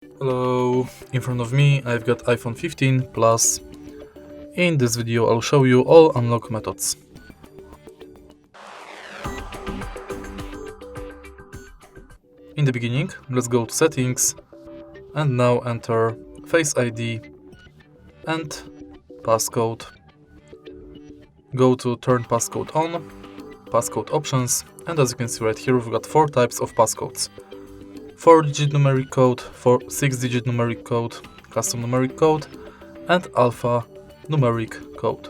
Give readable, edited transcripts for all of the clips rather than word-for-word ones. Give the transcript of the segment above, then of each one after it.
Hello, in front of me I've got iPhone 15 Plus. In this video I'll show you all unlock methods. In the beginning, let's go to settings and now enter Face ID and passcode. Go to turn passcode on, passcode options, and as you can see right here we've got 4 types of passcodes. 4-digit numeric code, 6-digit numeric code, custom numeric code, and alpha numeric code.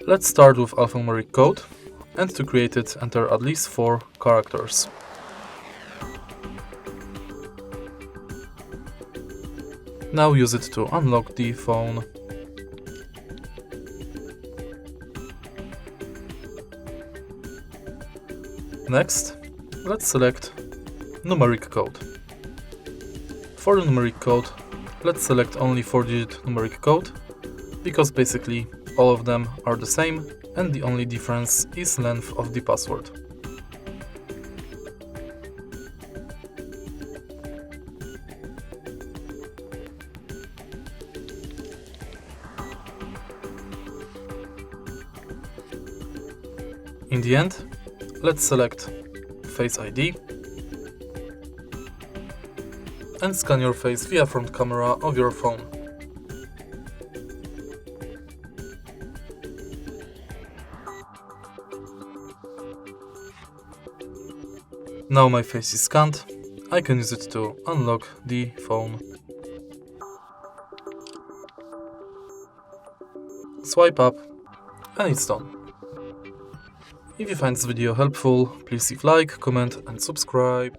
Let's start with alphanumeric code, and to create it enter at least 4 characters. Now use it to unlock the phone. Next, let's select numeric code. For the numeric code, let's select only 4-digit numeric code, because basically all of them are the same and the only difference is length of the password. In the end, let's select Face ID and scan your face via front camera of your phone. Now my face is scanned, I can use it to unlock the phone. Swipe up and it's done. If you find this video helpful, please leave like, comment and subscribe.